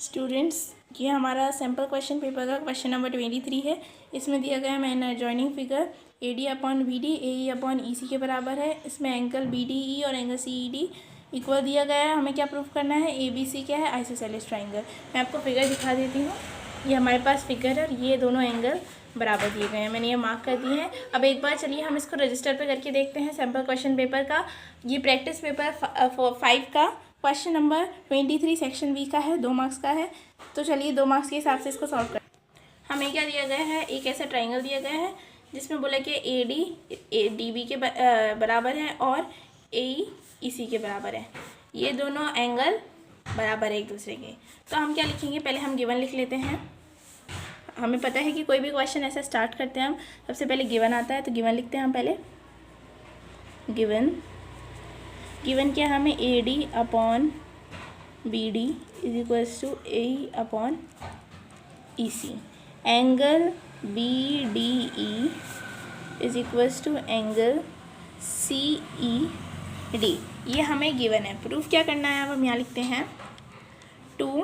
Students, ये हमारा sample question paper का क्वेश्चन नंबर 23 है। इसमें दिया गया है man joining figure AD upon BD AE upon EC के बराबर है। इसमें एंगल BDE और एंगल CED इक्वल दिया गया है। हमें क्या प्रूफ करना है, ABC क्या है, आइसोसेलेस ट्राइंगल। मैं आपको फिगर दिखा देती हूँ। ये हमारे पास फिगर है और ये दोनों एंगल बराबर दिए गए हैं। मैंने ये मार्क कर दिए हैं। अब एक बार चलिए हम इसको रजिस्टर पे करके देखते हैं सैम्पल क्वेश्चन पेपर का। ये प्रैक्टिस पेपर 5 का क्वेश्चन नंबर 23 सेक्शन बी का है, 2 मार्क्स का है। तो चलिए 2 मार्क्स के हिसाब से इसको सॉल्व कर। हमें क्या दिया गया है, एक ऐसा ट्राइंगल दिया गया है जिसमें बोला कि AD DB के बराबर है और AE EC के बराबर है। ये दोनों एंगल बराबर है एक दूसरे के। तो हम क्या लिखेंगे, पहले हम गिवन लिख लेते हैं। हमें पता है कि कोई भी क्वेश्चन ऐसा स्टार्ट करते हैं हम, सबसे पहले गिवन आता है, तो गिवन लिखते हैं हम पहले। गिवन क्या है हमें, AD upon BD is equals to AE upon EC। Angle BDE is equals to angle CED। ये हमें गिवन है। प्रूफ क्या करना है, अब हम यहाँ लिखते हैं टू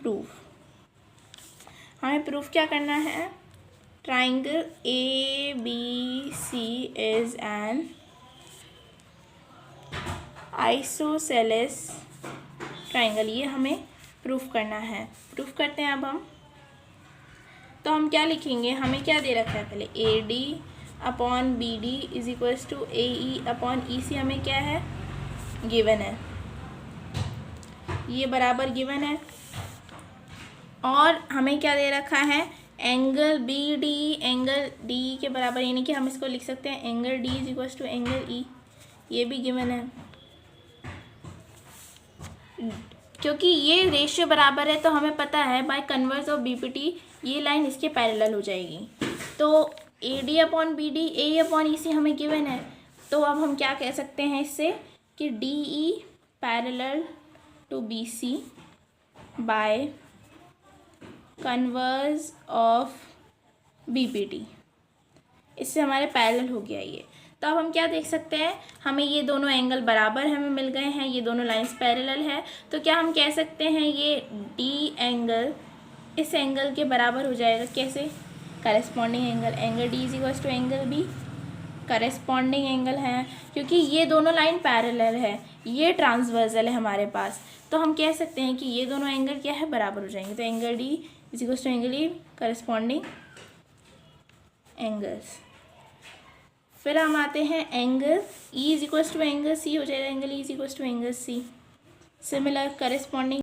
प्रूफ। हमें प्रूफ क्या करना है, triangle ABC is an isosceles triangle. ये हमें प्रूफ करना है। प्रूफ करते हैं अब हम। तो हम क्या लिखेंगे, हमें क्या दे रखा है, पहले AD upon BD is equals to AE upon EC हमें क्या है, गिवन है। ये बराबर गिवन है। और हमें क्या दे रखा है, एंगल BD एंगल DE के बराबर, यानी कि हम इसको लिख सकते हैं angle D is equals to angle E। ये भी गिवन है। क्योंकि ये रेशियो बराबर है तो हमें पता है बाय कन्वर्स ऑफ BPT ये लाइन इसके पैरेलल हो जाएगी। तो AD upon BD AE upon EC हमें गिवन है। तो अब हम क्या कह सकते हैं इससे कि DE parallel to BC by converse of BPT। इससे हमारे पैरेलल हो गया ये। तो अब हम क्या देख सकते हैं, हमें ये दोनों एंगल बराबर हमें मिल गए हैं, ये दोनों लाइंस पैरेलल है। तो क्या हम कह सकते हैं ये D एंगल इस एंगल के बराबर हो जाएगा। कैसे, corresponding angle D is equals to angle B corresponding angle है, क्योंकि ये दोनों लाइन पैरेलल है, ये ट्रांसवर्सल है हमारे पास। तो हम कह सकते हैं कि ये दोनों एंगल क्या है, बराबर हो जाएंगे। तो angle D is equals to angle E corresponding angles. फिर हम आते हैं angle E is equals to angle C हो जाएगा, angle E is equals to angle C। Similar corresponding